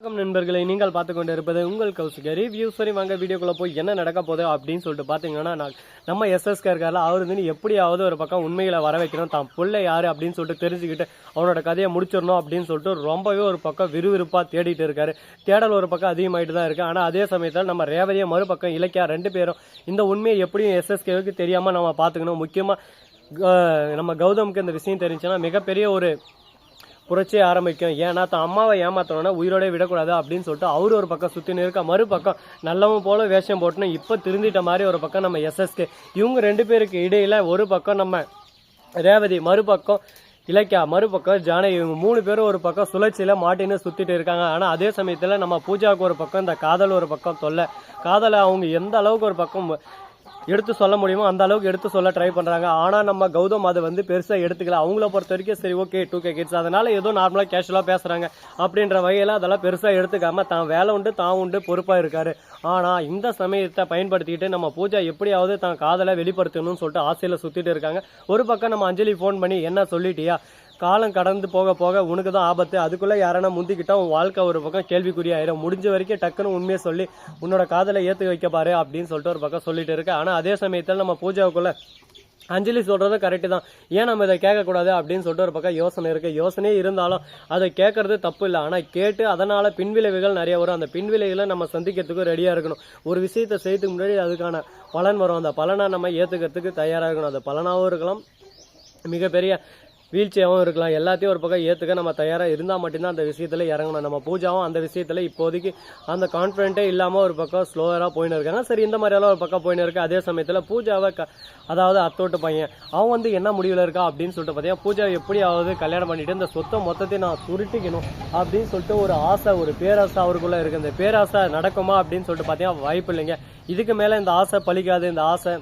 வணக்கம் நண்பர்களை, நீங்கள் பார்த்து கொண்டு இருப்பது உங்கள் கௌசிக ரிவ்யூ. சரி வாங்க வீடியோக்குள்ளே போய் என்ன நடக்க போகுது அப்படின்னு சொல்லிட்டு பார்த்தீங்கன்னா, நம்ம எஸ்எஸ்கே இருக்கார்ல, அவர் வந்து எப்படியாவது ஒரு பக்கம் உண்மைகளை வர வைக்கணும், தான் பிள்ளை யார் அப்படின்னு சொல்லிட்டு தெரிஞ்சுக்கிட்டு அவனோட கதையை முடிச்சிடணும் அப்படின்னு சொல்லிட்டு ரொம்பவே ஒரு பக்கம் விறுவிறுப்பாக தேடிட்டு இருக்காரு. தேடல் ஒரு பக்கம் அதிகமாகிட்டு தான் இருக்குது. ஆனால் அதே சமயத்தில் நம்ம ரேவதியை மறுபக்கம் இலக்கியா ரெண்டு பேரும் இந்த உண்மையை எப்படியும் எஸ்எஸ்கேவுக்கு தெரியாமல் நம்ம பார்த்துக்கணும். முக்கியமாக நம்ம கௌதமுக்கு இந்த விஷயம் தெரிஞ்சுன்னா மிகப்பெரிய ஒரு புரட்சியை ஆரம்பிக்கும். ஏன்னா தான் அம்மாவை ஏமாத்தணும்னா உயிரோட விடக்கூடாது அப்படின்னு சொல்லிட்டு அவரு ஒரு பக்கம் சுற்றின்னு இருக்க, மறுபக்கம் நல்லவன் போல வேஷம் போட்டுன்னு இப்போ திருந்திட்ட மாதிரி ஒரு பக்கம் நம்ம எஸ்எஸ்கே. இவங்க ரெண்டு பேருக்கு இடையில ஒரு பக்கம் நம்ம ரேவதி, மறுபக்கம் இலக்கியா, மறுபக்கம் ஜானகி, இவங்க மூணு பேரும் ஒரு பக்கம் சுழற்சியில் மாட்டின்னு சுற்றிட்டு இருக்காங்க. ஆனால் அதே சமயத்தில் நம்ம பூஜாவுக்கு ஒரு பக்கம் இந்த காதல் ஒரு பக்கம் தொல்லை. காதலை அவங்க எந்த அளவுக்கு ஒரு பக்கம் எடுத்து சொல்ல முடியுமோ அந்த அளவுக்கு எடுத்து சொல்ல ட்ரை பண்ணுறாங்க. ஆனால் நம்ம கௌதம் அதை வந்து பெருசாக எடுத்துக்கல. அவங்கள பொறுத்த வரைக்கும் சரி ஓகே 2K கிட்ஸ், அதனால் ஏதோ நார்மலாக கேஷுவலாக பேசுகிறாங்க அப்படின்ற வகையில் அதெல்லாம் பெருசாக எடுத்துக்காம தான் வேலை உண்டு தான் உண்டு பொறுப்பாக இருக்காரு. ஆனால் இந்த சமயத்தை பயன்படுத்திக்கிட்டு நம்ம பூஜா எப்படியாவது தான் காதலை வெளிப்படுத்தணும்னு சொல்லிட்டு ஆசையில் சுற்றிட்டு இருக்காங்க. ஒரு பக்கம் நம்ம அஞ்சலி ஃபோன் பண்ணி என்ன சொல்லிட்டியா, காலம் கடந்து போக போக உனக்கு தான் ஆபத்து, அதுக்குள்ளே யாரனா முந்திக்கிட்டா உன் வாழ்க்கை ஒரு பக்கம் கேள்விக்குறியாயிரும், முடிஞ்ச வரைக்கும் டக்குன்னு உண்மையை சொல்லி உன்னோட காதலை ஏற்று வைக்க பாரு அப்படின்னு சொல்லிட்டு ஒரு பக்கம் சொல்லிட்டு இருக்கு. ஆனால் அதே சமயத்தில் நம்ம பூஜாவுக்குள்ள அஞ்சலி சொல்கிறது கரெக்டு தான், ஏன் நம்ம இதை கேட்கக்கூடாது அப்படின்னு சொல்லிட்டு ஒரு பக்கம் யோசனை இருக்குது. யோசனையே இருந்தாலும் அதை கேட்கறது தப்பு இல்லை, ஆனால் கேட்டு அதனால் பின்விளைவுகள் நிறைய வரும். அந்த பின்விளைவுகளை நம்ம சந்திக்கிறதுக்கு ரெடியாக இருக்கணும். ஒரு விஷயத்தை செய்யறதுக்கு முன்னாடி அதுக்கான பலன் வரும், அந்த பலனை நம்ம ஏற்றுக்கிறதுக்கு தயாராக இருக்கணும். அது பலனாகவும் இருக்கலாம், மிகப்பெரிய வீழ்ச்சியாகவும் இருக்கலாம், எல்லாத்தையும் ஒரு பக்கம் ஏற்றுக்க நம்ம தயாராக இருந்தால் மட்டும்தான் அந்த விஷயத்தில் இறங்கணும். நம்ம பூஜாவும் அந்த விஷயத்தில் இப்போதைக்கு அந்த கான்ஃபிடென்ட்டே இல்லாமல் ஒரு பக்கம் ஸ்லோவராக போயின்னு இருக்காங்க. சரி, இந்த மாதிரியெல்லாம் ஒரு பக்கம் போயின்னு இருக்கு. அதே சமயத்தில் பூஜாவை அதாவது அத்தோட்டு பையன் அவன் வந்து என்ன முடிவில் இருக்கா அப்படின்னு சொல்லிட்டு பார்த்தீங்கன்னா, பூஜா எப்படியாவது கல்யாணம் பண்ணிட்டு இந்த சொத்தை மொத்தத்தை நான் சுருட்டிக்கணும் அப்படின்னு சொல்லிட்டு ஒரு ஆசை, ஒரு பேராசை அவருக்குள்ளே இருக்குது. இந்த பேராசை நடக்குமா அப்படின்னு சொல்லிட்டு பார்த்தீங்கன்னா வாய்ப்பு இல்லைங்க. இதுக்கு மேலே இந்த ஆசை பழிக்காது. இந்த ஆசை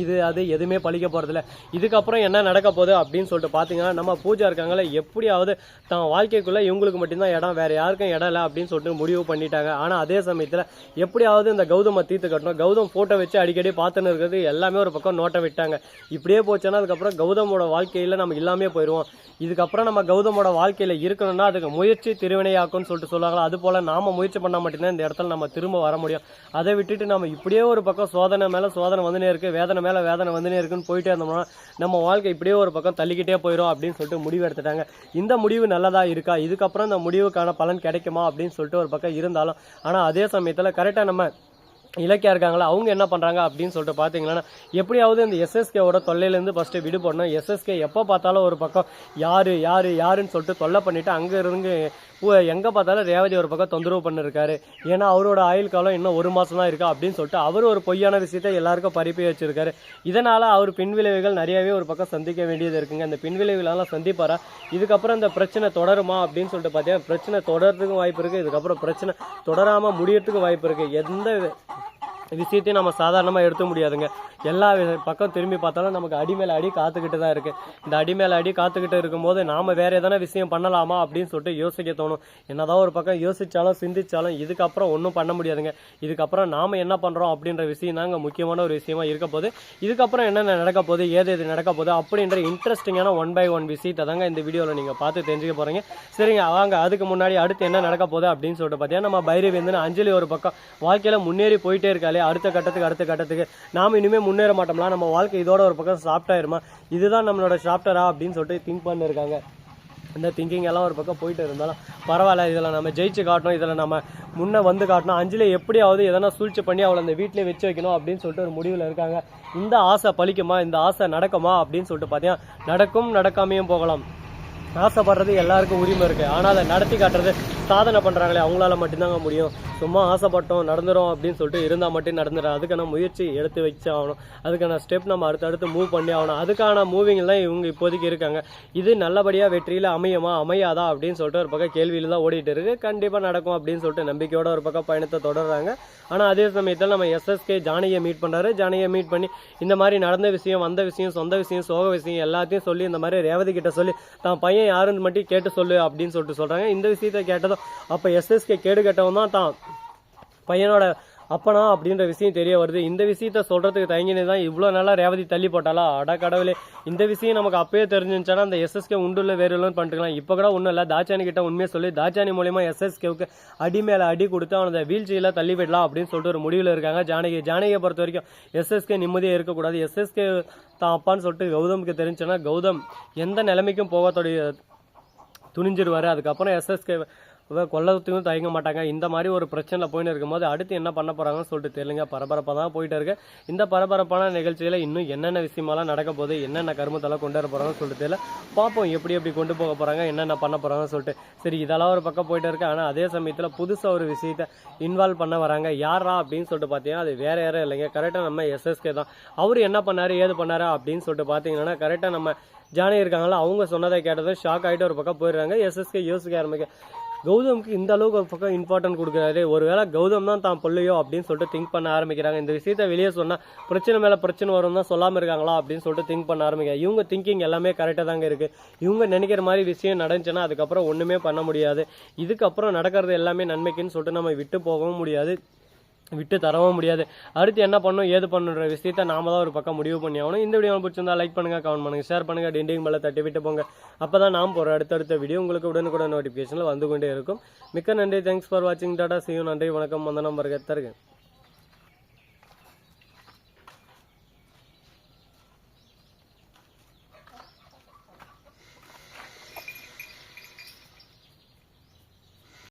இது அது எதுவுமே பழிக்க போகிறதில்ல. இதுக்கப்புறம் என்ன நடக்க போகுது அப்படின்னு சொல்லிட்டு பார்த்தீங்கன்னா, நம்ம பூஜா இருக்காங்களே எப்படியாவது தான் வாழ்க்கைக்குள்ளே இவங்களுக்கு மட்டும்தான் இடம், வேறு யாருக்கும் இடம் இல்லை அப்படின்னு சொல்லிட்டு முடிவு பண்ணிட்டாங்க. ஆனால் அதே சமயத்தில் எப்படியாவது இந்த கௌதமை தீர்த்து கட்டணும். கௌதம் ஃபோட்டோ வச்சு அடிக்கடி பார்த்துன்னு இருக்கிறது எல்லாமே ஒரு பக்கம் நோட்டை விட்டாங்க. இப்படியே போச்சுன்னா அதுக்கப்புறம் கௌதமோட வாழ்க்கையில் நம்ம இல்லாமே போயிடுவோம். இதுக்கப்புறம் நம்ம கௌதமோட வாழ்க்கையில் இருக்கணும்னா அதுக்கு முயற்சி திருவினையாக்கும்னு சொல்லிட்டு சொல்லுவாங்களா, அது போல் நாம் முயற்சி பண்ணால் மட்டும்தான் இந்த இடத்துல நம்ம திரும்ப வர முடியும். அதை விட்டுட்டு நம்ம இப்படியே ஒரு பக்கம் சோதனை மேலே சோதனை வந்துனே இருக்குது, வேதனை மேலே வேதனை வந்துனே இருக்குன்னு போயிட்டே இருந்தோம்னா நம்ம வாழ்க்கை இப்படியே ஒரு பக்கம் தள்ளிக்கிட்டே போயிடும் அப்படின்னு சொல்லிட்டு முடிவு எடுத்துட்டாங்க. இந்த முடிவு நல்லதா இருக்கா, இதுக்கப்புறம் இந்த முடிவுக்கான பலன் கிடைக்குமா அப்படின்னு சொல்லிட்டு ஒரு பக்கம் இருந்தாலும், ஆனால் அதே சமயத்தில் கரெக்டாக நம்ம இலக்கியா இருக்காங்களா, அவங்க என்ன பண்ணுறாங்க அப்படின்னு சொல்லிட்டு பார்த்தீங்கன்னா, எப்படியாவது இந்த எஸ்எஸ்கேவோட தொல்லையிலேருந்து ஃபஸ்ட்டு விடுபடணும். எஸ்எஸ்கே எப்போ பார்த்தாலும் ஒரு பக்கம் யாருன்னு சொல்லிட்டு தொல்லை பண்ணிவிட்டு அங்கே இருந்து எங்கே பார்த்தாலும் ரேவதி ஒரு பக்கம் தொந்தரவு பண்ணிருக்காரு. ஏன்னா அவரோட ஆயுள் காலம் இன்னும் 1 மாதம் தான் இருக்கா அப்படின்னு சொல்லிட்டு அவர் ஒரு பொய்யான விஷயத்தை எல்லாருக்கும் பரப்பி வச்சிருக்காரு. இதனால் அவர் பின்விளைவுகள் நிறையவே ஒரு பக்கம் சந்திக்க வேண்டியது இருக்குங்க. அந்த பின்விளைவுகளெல்லாம் சந்திப்பாரா, இதுக்கப்புறம் இந்த பிரச்சனை தொடருமா அப்படின்னு சொல்லிட்டு பார்த்தீங்கன்னா, பிரச்சனை தொடர்றதுக்கும் வாய்ப்பு இருக்குது, இதுக்கப்புறம் பிரச்சனை தொடராமல் முடியறதுக்கு வாய்ப்பு இருக்குது. எந்த விஷயத்தையும் நம்ம சாதாரணமாக எடுக்க முடியாதுங்க. எல்லா பக்கம் திரும்பி பார்த்தாலும் நமக்கு அடி மேலே அடி காத்துக்கிட்டு தான் இருக்குது. இந்த அடி மேலே அடி காத்துக்கிட்டு இருக்கும்போது நாம் வேறு எதனா விஷயம் பண்ணலாமா அப்படின்னு சொல்லிட்டு யோசிக்க தோணும். என்னதான் ஒரு பக்கம் யோசித்தாலும் சிந்திச்சாலும் இதுக்கப்புறம் ஒன்றும் பண்ண முடியாதுங்க. இதுக்கப்புறம் நாம் என்ன பண்ணுறோம் அப்படின்ற விஷயம் தாங்க முக்கியமான ஒரு விஷயமா இருக்க போது. இதுக்கப்புறம் என்னென்ன நடக்க போகுது, ஏது நடக்க போகுது அப்படின்ற இன்ட்ரெஸ்டிங்கான 1 by 1 விஷயத்தை தாங்க இந்த வீடியோவில் நீங்கள் பார்த்து தெரிஞ்சுக்க போகிறீங்க. சரிங்க வாங்க, அதுக்கு முன்னாடி அடுத்து என்ன நடக்க போகுது அப்படின்னு சொல்லிட்டு பார்த்தீங்கன்னா, நம்ம பைரவி வந்து அஞ்சலி ஒரு பக்கம் வாழ்க்கையில் முன்னேறி போயிட்டே இருக்காளே, அடுத்த கட்டத்துக்கு நாம் இனிமேல் முன்னேற மாட்டோம்லாம், நம்ம வாழ்க்கை இதோட ஒரு பக்கம் சாஃப்டாயிருமா, இதுதான் நம்மளோட சாஃப்டரா அப்படின்னு சொல்லிட்டு திங்க் பண்ணிருக்காங்க. இந்த திங்கிங் எல்லாம் ஒரு பக்கம் போயிட்டு இருந்தாலும் பரவாயில்ல, இதில் நம்ம ஜெயிச்சு காட்டணும், இதில் நம்ம முன்னே வந்து காட்டணும், அஞ்சலி எப்படியாவது எதனா சூழ்ச்சி பண்ணி அவளை அந்த வீட்டிலே வச்சு வைக்கணும் அப்படின்னு சொல்லிட்டு ஒரு முடிவில் இருக்காங்க. இந்த ஆசை பலிக்குமா, இந்த ஆசை நடக்குமா அப்படின்னு சொல்லிட்டு பார்த்தீங்கன்னா, நடக்கும் நடக்காமையும் போகலாம். ஆசைப்படுறது எல்லாருக்கும் உரிமை இருக்குது, ஆனால் அதை நடத்தி காட்டுறது சாதனை பண்ணுறாங்களே அவங்களால மட்டும்தாங்க முடியும். சும்மா ஆசைப்பட்டோம் நடந்துடும் அப்படின்னு சொல்லிட்டு இருந்தால் மட்டும் நடந்துடும். அதுக்கான முயற்சி எடுத்து வச்சு ஆகணும், அதுக்கான ஸ்டெப் நம்ம அடுத்தடுத்து மூவ் பண்ணி ஆகணும். அதுக்கான மூவிங்கில் தான் இவங்க இப்போதைக்கு இருக்காங்க. இது நல்லபடியாக வெற்றியில் அமையாதா அப்படின்னு சொல்லிட்டு ஒரு பக்கம் கேள்வியில் தான் ஓடிட்டு இருக்குது. கண்டிப்பாக நடக்கும் அப்படின்னு சொல்லிட்டு நம்பிக்கையோட ஒரு பக்கம் பயணத்தை தொடர்றாங்க. ஆனால் அதே சமயத்தில் நம்ம எஸ்எஸ்கே ஜானகியை மீட் பண்ணுறாரு. ஜானகியை மீட் பண்ணி இந்த மாதிரி நடந்த விஷயம், வந்த விஷயம், சொந்த விஷயம், சோக விஷயம் எல்லாத்தையும் சொல்லி இந்த மாதிரி ரேவதி கிட்ட சொல்லி தான் பையன் யாருன்னு மட்டும் கேட்டு சொல்லு அப்படின்னு சொல்லிட்டு சொல்கிறாங்க. இந்த விஷயத்தை கேட்டதும் அப்போ எஸ்எஸ்கே கேடு கேட்டவன் தான் பையனோட அப்பனா அப்படின்ற விஷயம் தெரிய வருது. இந்த விஷயத்த சொல்றதுக்கு தயங்கினே தான் இவ்வளோ நாளாக ரேவதி தள்ளி போட்டாலா? அட கடவுளே, இந்த விஷயம் நமக்கு அப்பயே தெரிஞ்சிருந்துச்சுன்னா அந்த எஸ்எஸ்கே உண்டுல வேறு இல்லைன்னு பண்ணிட்டுக்கலாம். இப்போ கூட ஒன்றும் இல்லை, தாச்சானி கிட்ட உண்மையை சொல்லி தாச்சானி மூலியமா எஸ்எஸ்கேவுக்கு அடி மேலே அடி கொடுத்து அவனோட வீழ்ச்சியில் தள்ளி விடலாம் அப்படின்னு சொல்லிட்டு ஒரு முடிவில் இருக்காங்க ஜானகியை பொறுத்த வரைக்கும் எஸ்எஸ்கே நிம்மதியாக இருக்கக்கூடாது. எஸ்எஸ்கே தான் அப்பான்னு சொல்லிட்டு கௌதமுக்கு தெரிஞ்சுன்னா கௌதம் எந்த நிலைமைக்கும் போக துணிஞ்சிருவாரு. அதுக்கப்புறம் எஸ்எஸ்கே கொல்லத்துக்கும் தயங்க மாட்டாங்க. இந்த மாதிரி ஒரு பிரச்சனையில் போயின்னு இருக்கும்போது அடுத்து என்ன பண்ண போகிறாங்கன்னு சொல்லிட்டு தெரியலங்க. பரபரப்பாக தான் போயிட்டு இருக்கு. இந்த பரபரப்பான நிகழ்ச்சியில் இன்னும் என்னென்ன விஷயமெல்லாம் நடக்க போகுது, என்னென்ன கருமத்தெல்லாம் கொண்டு வர போகிறாங்கன்னு சொல்லிட்டு தெரியல. பார்ப்போம் எப்படி கொண்டு போக போகிறாங்க, என்னென்ன பண்ண போகிறாங்கன்னு சொல்லிட்டு. சரி, இதெல்லாம் ஒரு பக்கம் போயிட்டு இருக்கு. ஆனால் அதே சமயத்தில் புதுசாக ஒரு விஷயத்தை இன்வால்வ் பண்ண வராங்க. யாரா அப்படின்னு சொல்லிட்டு பார்த்தீங்கன்னா அது வேற யாரும் இல்லைங்க, கரெக்டாக நம்ம எஸ்எஸ்கே தான். அவர் என்ன பண்ணாரு ஏது பண்ணாரா அப்படின்னு சொல்லிட்டு பார்த்தீங்கன்னா கரெக்டாக நம்ம ஜானகி இருக்காங்களா, அவங்க சொன்னதை கேட்டதும் ஷாக் ஆகிட்டு ஒரு பக்கம் போயிடுறாங்க. எஸ்எஸ்கே யோசிக்க ஆரம்பிக்க கௌதமுக்கு இந்த அளவுக்கு ஒரு பக்கம் இம்பார்ட்டன்ட் கொடுக்குறாரு, ஒருவேளை கௌதம் தான் தான் பிள்ளையோ அப்படின்னு சொல்லிட்டு திங்க் பண்ண ஆரம்பிக்கிறாங்க. இந்த விஷயத்த வெளியே சொன்னால் பிரச்சனை மேலே பிரச்சனை வரும் தான் சொல்லாமல் இருக்காங்களா அப்படின்னு சொல்லிட்டு திங்க் பண்ண ஆரம்பிக்கிறாங்க. இவங்க திங்கிங் எல்லாமே கரெக்டாக தாங்க இருக்குது. இவங்க நினைக்கிற மாதிரி விஷயம் நடந்துச்சுன்னா அதுக்கப்புறம் ஒன்றுமே பண்ண முடியாது. இதுக்கப்புறம் நடக்கிறது எல்லாமே நன்மைக்குன்னு சொல்லிட்டு நம்ம விட்டு போகவும் முடியாது, விட்டு தரவும் முடியாது. அடுத்து என்ன பண்ணும் ஏது பண்ணுற விஷயத்த நாம தான் ஒரு பக்கம் முடிவு பண்ணி ஆகணும். இந்த வீடியோ பிடிச்சிருந்தா லைக் பண்ணுங்க, கமெண்ட் பண்ணுங்க, ஷேர் பண்ணுங்க, டிண்டிங் மேலே தட்டி விட்டு போங்க. அப்பதான் நாம் போகிற அடுத்தடுத்த வீடியோ உங்களுக்கு உடனுக்குடன் நோட்டிஃபிகேஷனில் வந்து கொண்டே இருக்கும். மிக்க நன்றி, தேங்க்ஸ் ஃபார் வாட்சிங், டாடா, see you, நன்றி, வணக்கம், வந்தனம், வருக தருக.